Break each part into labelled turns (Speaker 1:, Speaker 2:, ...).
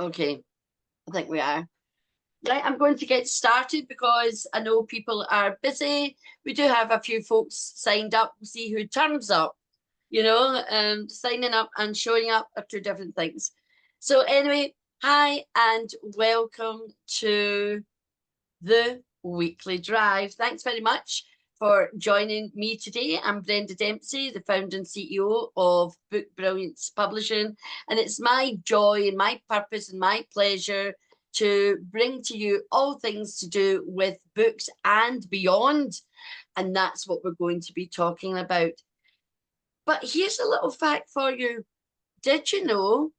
Speaker 1: Okay, I think we are. Right, I'm going to get started because I know people are busy. We do have a few folks signed up. We'll see who turns up. Signing up and showing up are two different things. So anyway, hi and welcome to the weekly drive. Thanks very much for joining me today. I'm Brenda Dempsey, the founder and CEO of Book Brilliance Publishing, and it's my joy and my purpose and my pleasure to bring to you all things to do with books and beyond. And that's what we're going to be talking about. But here's a little fact for you. Did you know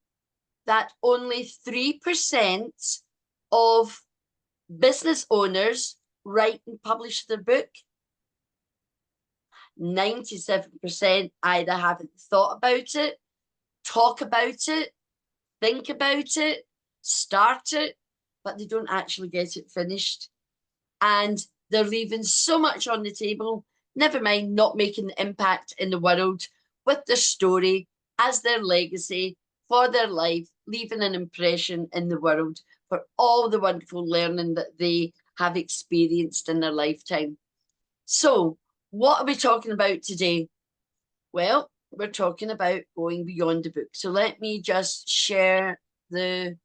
Speaker 1: that only 3% of business owners write and publish their book? 97% either haven't thought about it, talk about it, think about it, start it, but they don't actually get it finished. And they're leaving so much on the table, never mind not making the impact in the world with their story as their legacy for their life, leaving an impression in the world for all the wonderful learning that they have experienced in their lifetime. So, what are we talking about today? Well, we're talking about going beyond the book. So let me just share the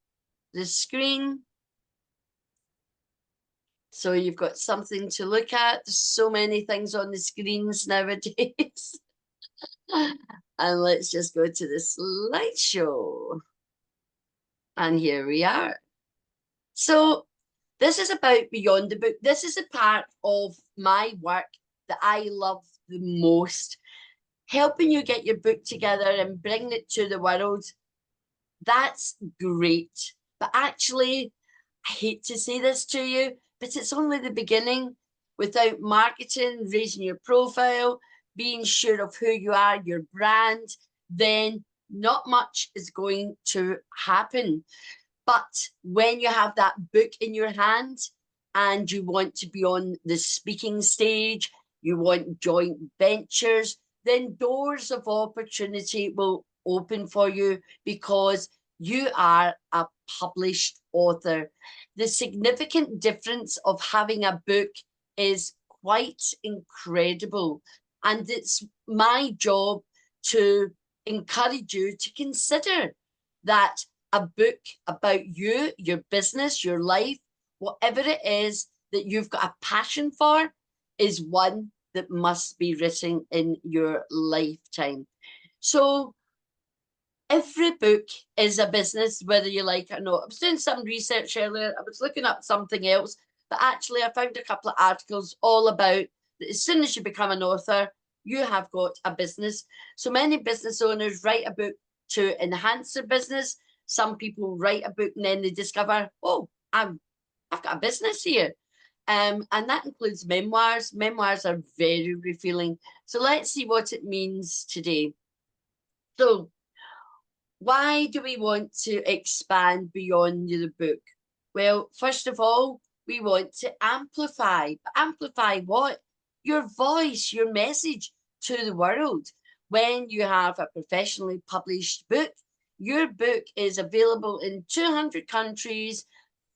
Speaker 1: screen. So you've got something to look at. There's so many things on the screens nowadays. And let's just go to the slideshow. And here we are. So this is about beyond the book. This is a part of my work that I love the most. Helping you get your book together and bring it to the world. That's great. But actually, I hate to say this to you, but it's only the beginning. Without marketing, raising your profile, being sure of who you are, your brand, then not much is going to happen. But when you have that book in your hand and you want to be on the speaking stage, you want joint ventures, then doors of opportunity will open for you because you are a published author. The significant difference of having a book is quite incredible. And it's my job to encourage you to consider that a book about you, your business, your life, whatever it is that you've got a passion for, is one that must be written in your lifetime. So every book is a business, whether you like it or not. I was doing some research earlier. I was looking up something else, but actually I found a couple of articles all about that as soon as you become an author, you have got a business. So many business owners write a book to enhance their business. Some people write a book and then they discover, oh, I've got a business here. And that includes memoirs. Memoirs are very revealing. So let's see what it means today. So why do we want to expand beyond the book? Well, first of all, we want to amplify. Amplify what? Your voice, your message to the world. When you have a professionally published book, your book is available in 200 countries,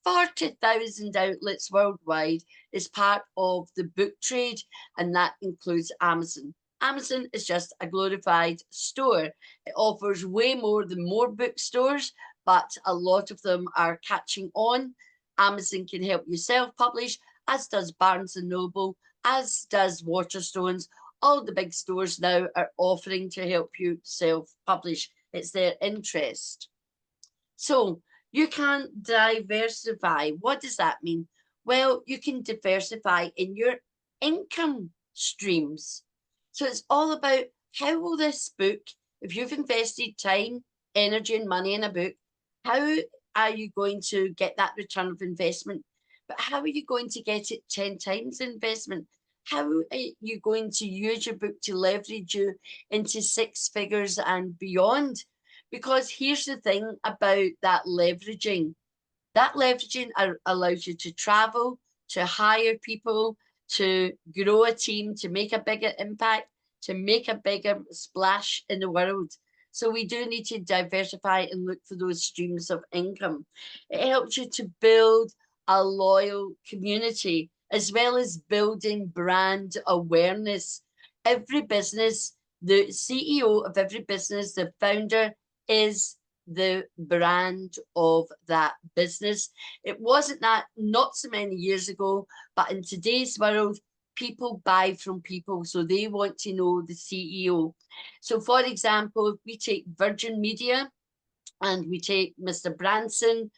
Speaker 1: 40,000 outlets worldwide, is part of the book trade, and that includes Amazon. Amazon is just a glorified store. It offers way more than more bookstores, but a lot of them are catching on. Amazon can help you self-publish, as does Barnes & Noble, as does Waterstones. All the big stores now are offering to help you self-publish. It's their interest. So you can diversify. What does that mean? Well, you can diversify in your income streams. So it's all about how will this book, if you've invested time, energy, and money in a book, how are you going to get that return of investment? But how are you going to get it 10 times investment? How are you going to use your book to leverage you into six figures and beyond? Because here's the thing about that leveraging. That leveraging allows you to travel, to hire people, to grow a team, to make a bigger impact, to make a bigger splash in the world. So we do need to diversify and look for those streams of income. It helps you to build a loyal community as well as building brand awareness. Every business, the CEO of every business, the founder, is the brand of that business. It wasn't that not so many years ago, but in today's world, people buy from people, so they want to know the CEO. So, for example, if we take Virgin Media and we take Mr. Branson,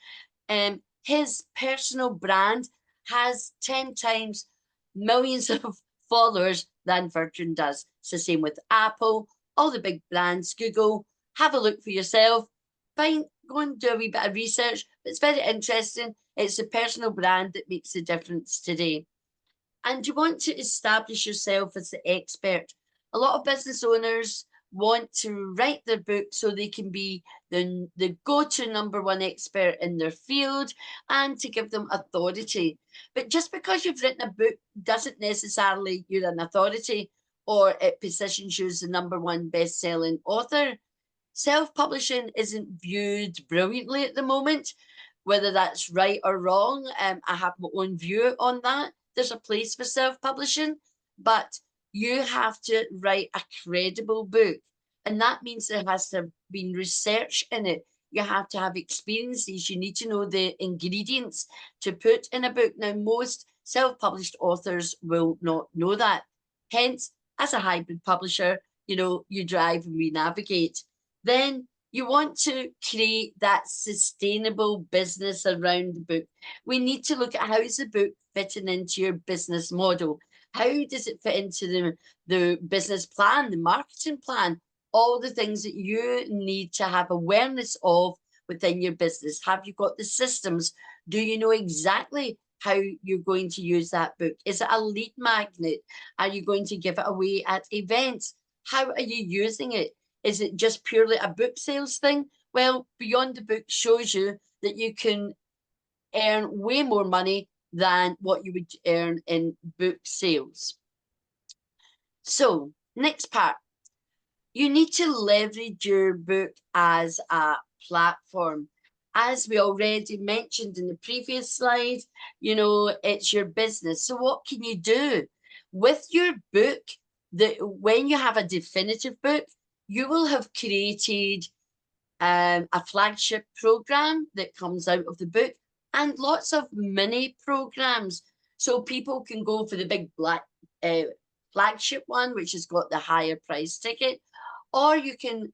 Speaker 1: his personal brand has 10 times millions of followers than Virgin does. It's the same with Apple, all the big brands, Google. Have a look for yourself. Find, go and do a wee bit of research. But it's very interesting. It's the personal brand that makes the difference today. And you want to establish yourself as the expert. A lot of business owners want to write their book so they can be the go-to number one expert in their field and to give them authority. But just because you've written a book doesn't necessarily you're an authority or it positions you as the number one best-selling author. Self-publishing isn't viewed brilliantly at the moment, whether that's right or wrong. I have my own view on that. There's a place for self-publishing, but you have to write a credible book. And that means there has to have been research in it. You have to have experiences. You need to know the ingredients to put in a book. Now, most self-published authors will not know that. Hence, as a hybrid publisher, you drive and we navigate. Then you want to create that sustainable business around the book. We need to look at how is the book fitting into your business model? How does it fit into the business plan, the marketing plan, all the things that you need to have awareness of within your business? Have you got the systems? Do you know exactly how you're going to use that book? Is it a lead magnet? Are you going to give it away at events? How are you using it? Is it just purely a book sales thing? Well, Beyond the Book shows you that you can earn way more money than what you would earn in book sales. So, next part. You need to leverage your book as a platform. As we already mentioned in the previous slide, it's your business. So what can you do with your book? When you have a definitive book, you will have created a flagship program that comes out of the book and lots of mini programs. So people can go for the big black flagship one, which has got the higher price ticket, or you can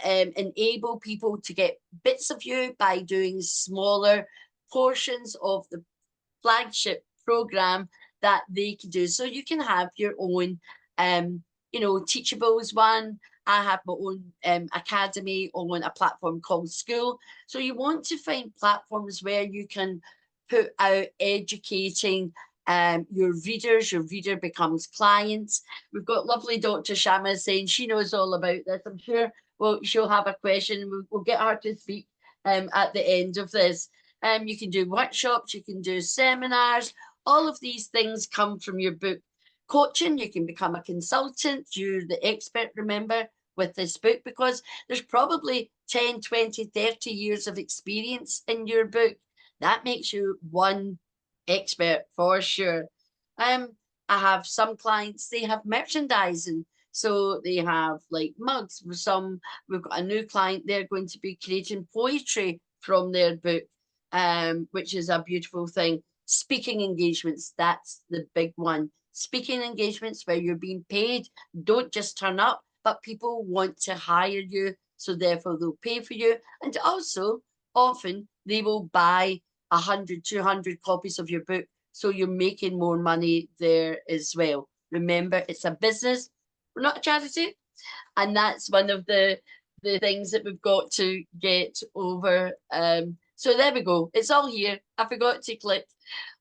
Speaker 1: enable people to get bits of you by doing smaller portions of the flagship program that they can do. So you can have your own, Teachables one. I have my own academy on a platform called School. So you want to find platforms where you can put out educating your readers. Your reader becomes clients. We've got lovely Dr. Shama saying she knows all about this. I'm sure she'll have a question. We'll get her to speak at the end of this. You can do workshops, you can do seminars. All of these things come from your book. Coaching, you can become a consultant. You're the expert, remember, with this book, because there's probably 10, 20, 30 years of experience in your book. That makes you one expert for sure. I have some clients, they have merchandising. So they have like mugs. We've got a new client, they're going to be creating poetry from their book, which is a beautiful thing. Speaking engagements, that's the big one. Speaking engagements where you're being paid, don't just turn up, but people want to hire you, so therefore they'll pay for you. And also, often they will buy 100, 200 copies of your book, so you're making more money there as well. Remember, it's a business, we're not a charity, and that's one of the things that we've got to get over. So there we go, it's all here. I forgot to click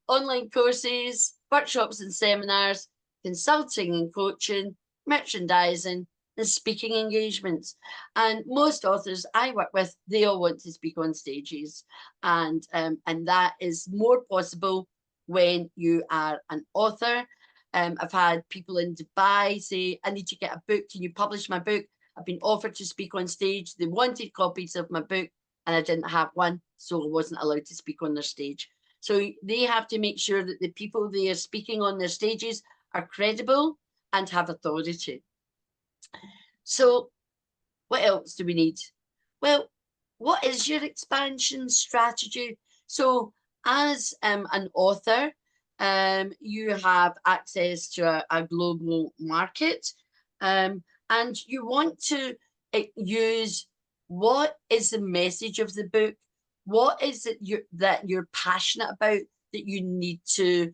Speaker 1: online courses, workshops and seminars, consulting and coaching, merchandising, and speaking engagements. And most authors I work with, they all want to speak on stages, and that is more possible when you are an author. I've had people in Dubai say, I need to get a book, can you publish my book? I've been offered to speak on stage. They wanted copies of my book and I didn't have one, so I wasn't allowed to speak on their stage. So they have to make sure that the people they are speaking on their stages are credible and have authority. So what else do we need? Well, what is your expansion strategy? So as an author, you have access to a global market, and you want to use what is the message of the book, what is it that you're passionate about that you need to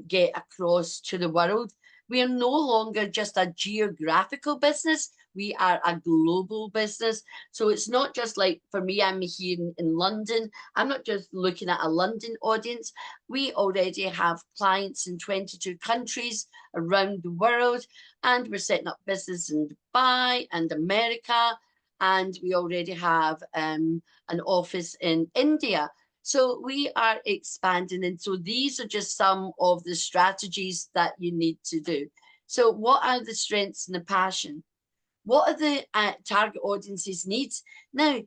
Speaker 1: get across to the world. We are no longer just a geographical business, we are a global business. So it's not just like, for me, I'm here in London. I'm not just looking at a London audience. We already have clients in 22 countries around the world, and we're setting up business in Dubai and America, and we already have an office in India. So we are expanding, and so these are just some of the strategies that you need to do. So what are the strengths and the passion? What are the target audience's needs? Now,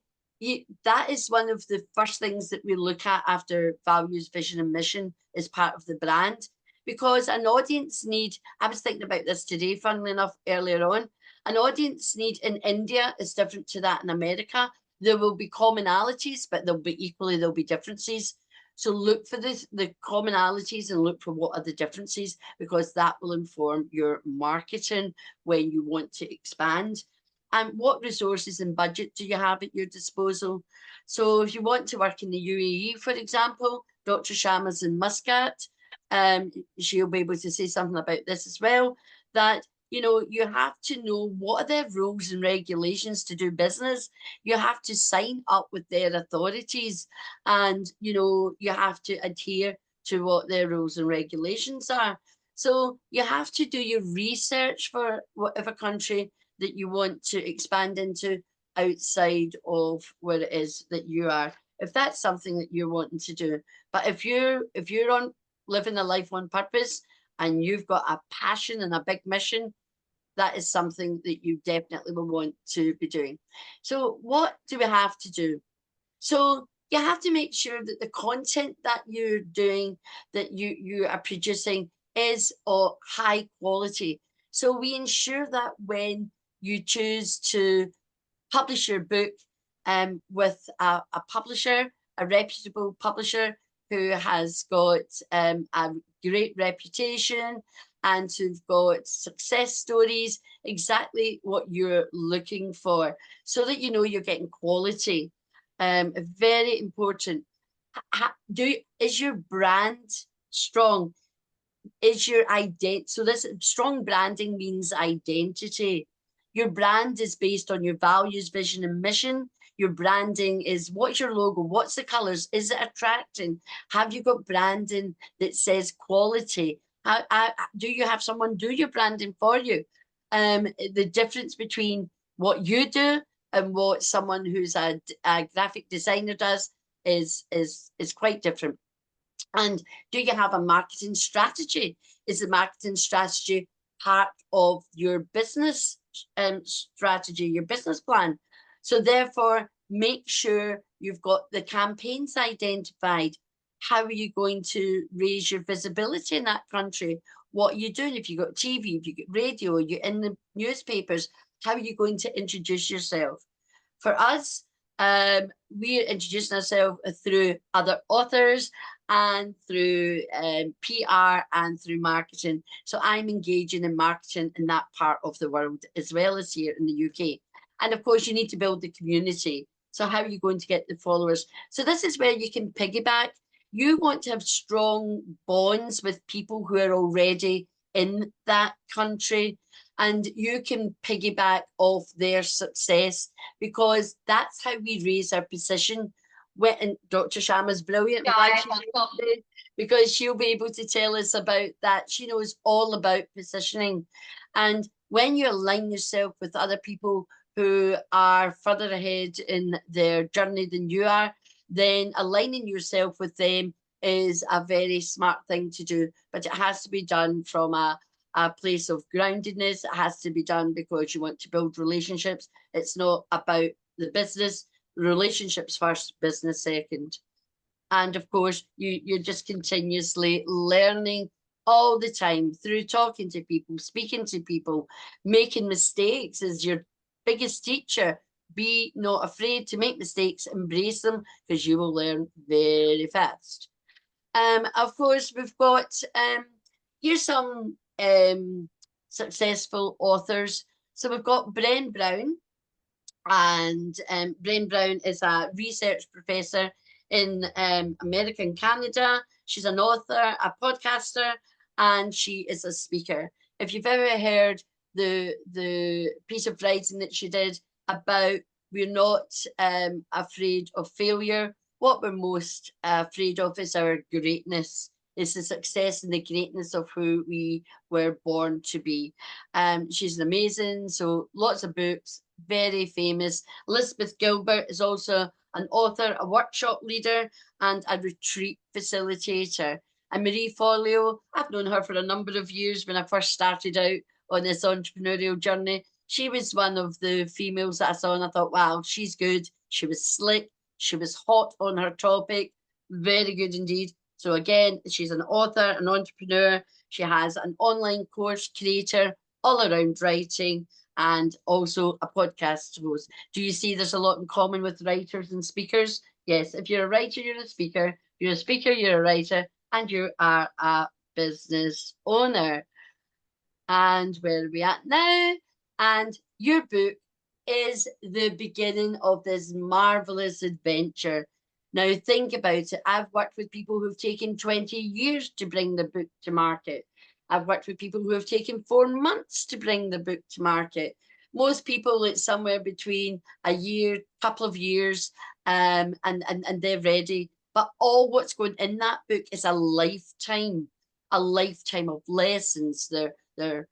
Speaker 1: that is one of the first things that we look at after values, vision, and mission as part of the brand, because an audience need, I was thinking about this today, funnily enough, earlier on, an audience need in India is different to that in America. There will be commonalities, but there'll be differences. So look for the commonalities and look for what are the differences, because that will inform your marketing when you want to expand. And what resources and budget do you have at your disposal? So if you want to work in the UAE, for example, Dr. Sharma's in Muscat, she'll be able to say something about this as well, that you have to know what are their rules and regulations to do business. You have to sign up with their authorities, and you have to adhere to what their rules and regulations are. So you have to do your research for whatever country that you want to expand into outside of where it is that you are, if that's something that you're wanting to do. But if you're on living a life on purpose and you've got a passion and a big mission, that is something that you definitely will want to be doing. So what do we have to do? So you have to make sure that the content that you're doing, that you are producing, is of high quality. So we ensure that when you choose to publish your book with a publisher, a reputable publisher who has got a great reputation and who've got success stories, exactly what you're looking for, so that you're getting quality. Very important. Is your brand strong? Is your identity? So this strong branding means identity. Your brand is based on your values, vision, and mission. Your branding is, what's your logo? What's the colors? Is it attracting? Have you got branding that says quality? Do you have someone do your branding for you? The difference between what you do and what someone who's a graphic designer does is quite different. And do you have a marketing strategy? Is the marketing strategy part of your business strategy, your business plan? So therefore, make sure you've got the campaigns identified. How are you going to raise your visibility in that country? What are you doing? If you've got TV, if you've got radio, you're in the newspapers, how are you going to introduce yourself? For us, we're introducing ourselves through other authors and through PR and through marketing. So I'm engaging in marketing in that part of the world as well as here in the UK. And of course, you need to build the community. So how are you going to get the followers? So this is where you can piggyback. You want to have strong bonds with people who are already in that country, and you can piggyback off their success, because that's how we raise our position. And Dr. Sharma's brilliant, because she'll be able to tell us about that. She knows all about positioning. And when you align yourself with other people who are further ahead in their journey than you are, then aligning yourself with them is a very smart thing to do. But it has to be done from a a place of groundedness. It has to be done because you want to build relationships. It's not about the business. Relationships first, business second. And of course, you're just continuously learning all the time through talking to people, speaking to people, making mistakes is your biggest teacher. Be not afraid to make mistakes, embrace them, because you will learn very fast. Of course, we've got here's some successful authors. So we've got Brené Brown, and Brené Brown is a research professor in America and Canada. She's an author, a podcaster, and she is a speaker. If you've ever heard the piece of writing that she did about we're not afraid of failure, what we're most afraid of is our greatness. It's the success and the greatness of who we were born to be. She's amazing. So lots of books, very famous. Elizabeth Gilbert is also an author, a workshop leader, and a retreat facilitator. And Marie Forleo, I've known her for a number of years when I first started out on this entrepreneurial journey. She was one of the females that I saw and I thought, wow, she's good. She was slick. She was hot on her topic. Very good indeed. So again, she's an author, an entrepreneur. She has an online course creator all around writing and also a podcast host. Do you see there's a lot in common with writers and speakers? Yes, if you're a writer, you're a speaker. If you're a speaker, you're a writer, and you are a business owner. And where are we at now? And your book is the beginning of this marvelous adventure. Now, think about it. I've worked with people who've taken 20 years to bring the book to market. I've worked with people who have taken 4 months to bring the book to market. Most people, it's somewhere between a year, couple of years, and they're ready. But all what's going in that book is a lifetime of lessons, their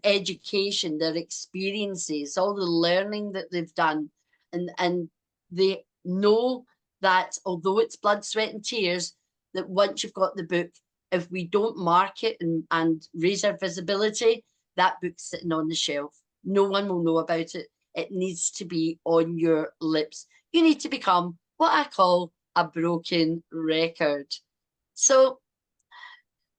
Speaker 1: education, their experiences, all the learning that they've done. And they know that although it's blood, sweat, and tears, that once you've got the book, if we don't market and raise our visibility, that book's sitting on the shelf. No one will know about it. It needs to be on your lips. You need to become what I call a broken record. So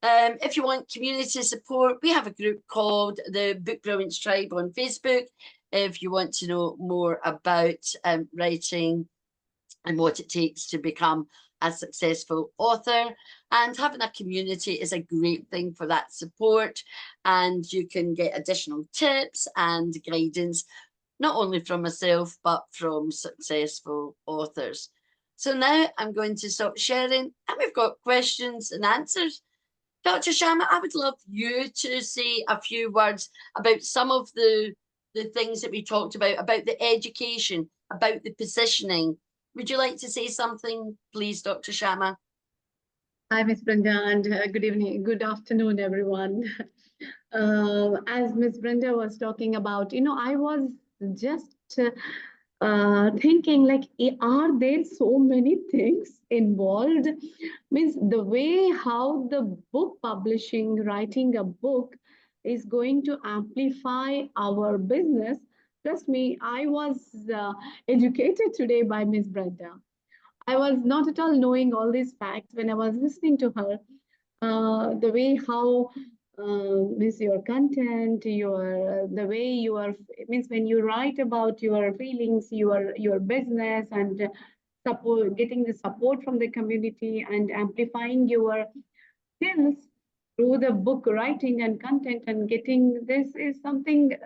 Speaker 1: if you want community support, we have a group called the Book Brilliance Tribe on Facebook. If you want to know more about writing and what it takes to become a successful author, and having a community is a great thing for that support. And you can get additional tips and guidance, not only from myself, but from successful authors. So now I'm going to stop sharing, and we've got questions and answers. Dr. Sharma, I would love you to say a few words about some of the things that we talked about the education, about the positioning. Would you like to say something, please, Dr. Sharma?
Speaker 2: Hi, Ms. Brenda, and good evening, good afternoon, everyone. As Ms. Brenda was talking about, I was just thinking like, are there so many things involved? Means the way how the book publishing, writing a book is going to amplify our business. Trust me, I was educated today by Ms. Brenda. I was not at all knowing all these facts when I was listening to her. The way how means your content, your the way you are means when you write about your feelings, your business, and support, getting the support from the community and amplifying your skills through the book writing and content and getting this is something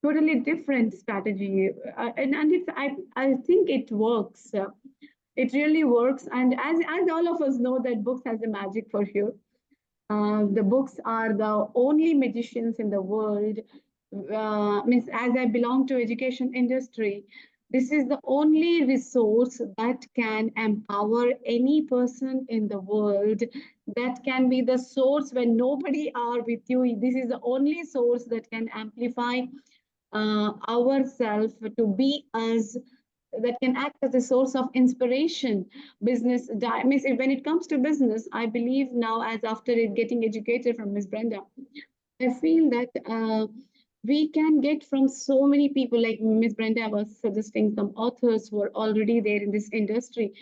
Speaker 2: totally different strategy, and it's I think it works. It really works, and as all of us know that books has a magic for you. The books are the only magicians in the world. Means as I belong to education industry, this is the only resource that can empower any person in the world. That can be the source when nobody are with you. This is the only source that can amplify ourselves to be us, that can act as a source of inspiration. Means when it comes to business, I believe now, as after getting educated from Miss Brenda, I feel that we can get from so many people, like Miss Brenda was suggesting some authors who are already there in this industry,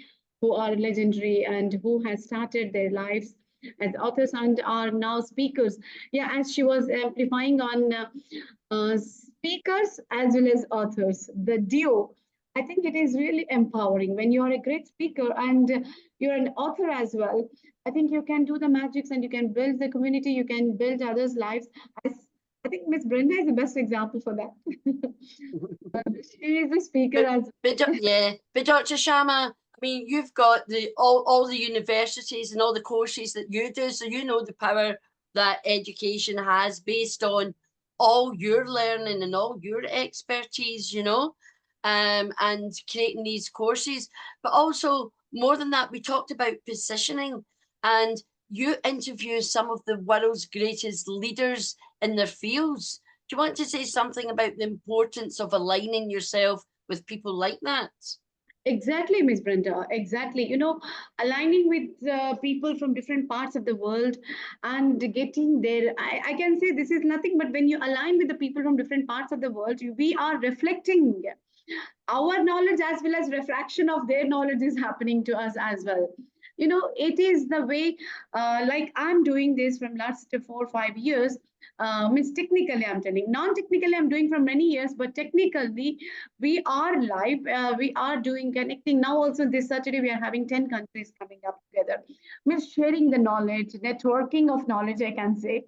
Speaker 2: who are legendary and who has started their lives as authors and are now speakers. Yeah, as she was amplifying on speakers as well as authors, the duo. I think it is really empowering when you are a great speaker and you're an author as well. I think you can do the magics and you can build the community, you can build others' lives. I, I think Miss Brenda is the best example for that. She is a speaker
Speaker 1: But
Speaker 2: as
Speaker 1: yeah, but Dr. Sharma, I mean, you've got the all the universities and all the courses that you do, so you know the power that education has based on all your learning and all your expertise, you know, and creating these courses. But also more than that, we talked about positioning, and you interview some of the world's greatest leaders in their fields. Do you want to say something about the importance of aligning yourself with people like that?
Speaker 2: exactly, Miss Brenda. Exactly. You know, aligning with people from different parts of the world and getting there. I can say this is nothing but when you align with the people from different parts of the world, we are reflecting our knowledge as well as refraction of their knowledge is happening to us as well. You know, it is the way, like I'm doing this from last 4 or 5 years. Means technically I'm telling, non-technically I'm doing for many years, but technically we are live. We are doing connecting now. Also this Saturday we are having 10 countries coming up together. Means sharing the knowledge, networking of knowledge, I can say.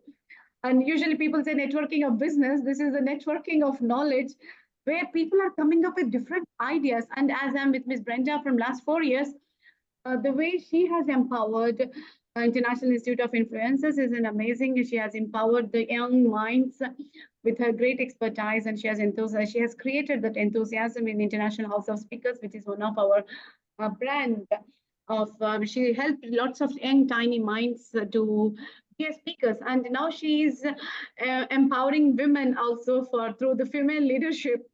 Speaker 2: And usually people say networking of business. This is the networking of knowledge where people are coming up with different ideas. And as I'm with Miss Brenda from last 4 years, the way she has empowered International Institute of Influencers is an amazing. She has empowered the young minds with her great expertise, and she has enthusiasm. She has created that enthusiasm in International House of Speakers, which is one of our brand. Of she helped lots of young tiny minds to be speakers, and now she is empowering women also for through the female leadership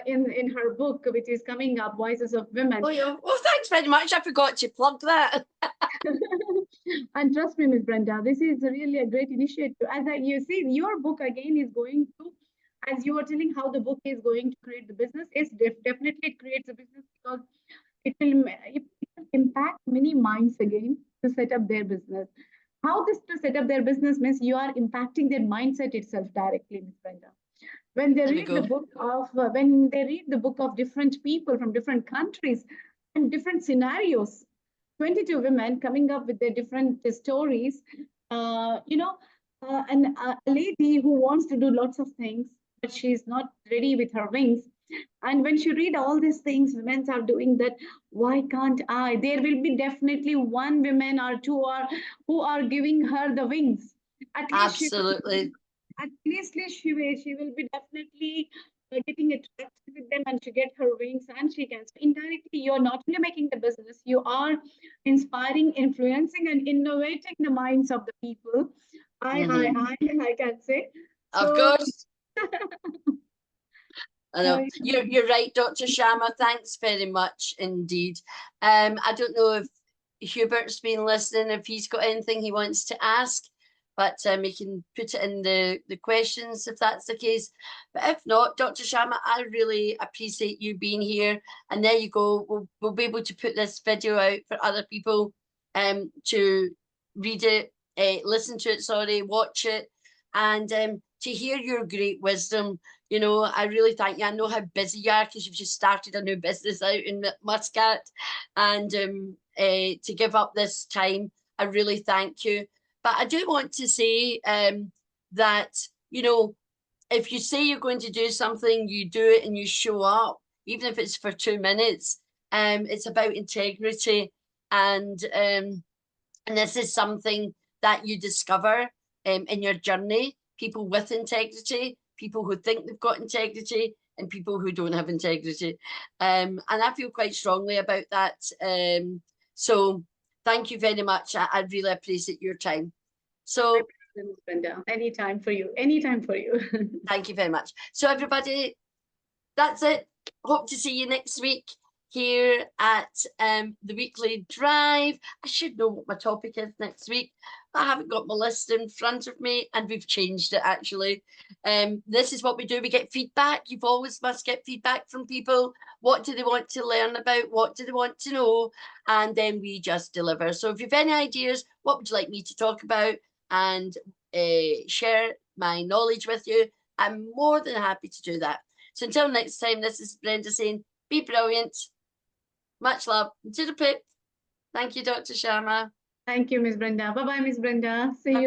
Speaker 2: in her book, which is coming up, Voices of Women.
Speaker 1: Oh, yeah. Well, thanks very much. I forgot to plug that.
Speaker 2: And trust me, Miss Brenda, this is really a great initiative. You see, your book again is going to, as you were telling how the book is going to create the business, definitely it creates a business because it will impact many minds again to set up their business. How this to set up their business means you are impacting their mindset itself directly, Miss Brenda. When they
Speaker 1: There we
Speaker 2: read the
Speaker 1: go.
Speaker 2: book of when they read the book of different people from different countries and different scenarios, 22 women coming up with their different stories, you know, and a lady who wants to do lots of things but she's not ready with her wings, and when she read all these things women are doing that, why can't I? There will be definitely one woman or two are who are giving her the wings. At least she
Speaker 1: Absolutely.
Speaker 2: she will be definitely getting attracted with them and she get her wings and she can. So indirectly, you're not only making the business, you are inspiring, influencing, and innovating the minds of the people.
Speaker 1: Mm-hmm.
Speaker 2: I can say.
Speaker 1: Of
Speaker 2: So
Speaker 1: course. I know you're right, Dr. Sharma. Thanks very much indeed. I don't know if Hubert's been listening, if he's got anything he wants to ask, but he can put it in the questions if that's the case. But if not, Dr. Sharma, I really appreciate you being here. And there you go. We'll be able to put this video out for other people to read it, listen to it, sorry, watch it, and to hear your great wisdom. You know, I really thank you. I know how busy you are because you've just started a new business out in Muscat, and to give up this time, I really thank you. But I do want to say that, you know, if you say you're going to do something, you do it and you show up, even if it's for 2 minutes. It's about integrity, and this is something that you discover in your journey. People with integrity, people who think they've got integrity, and people who don't have integrity. And I feel quite strongly about that. So thank you very much. I really appreciate your time. So
Speaker 2: Brenda, anytime for you. Anytime for you.
Speaker 1: thank you very much. So everybody, that's it. Hope to see you next week. here at the weekly drive. I should know what my topic is next week. I haven't got my list in front of me, and we've changed it actually. This is what we do. We get feedback. You've always must get feedback from people. What do they want to learn about? What do they want to know? And then we just deliver. So if you've any ideas, what would you like me to talk about, and share my knowledge with you, I'm more than happy to do that. So until next time, this is Brenda saying, be brilliant. Much love. To the pip. Thank you, Dr. Sharma.
Speaker 2: Thank you, Miss Brenda. Bye bye, Miss Brenda. See you.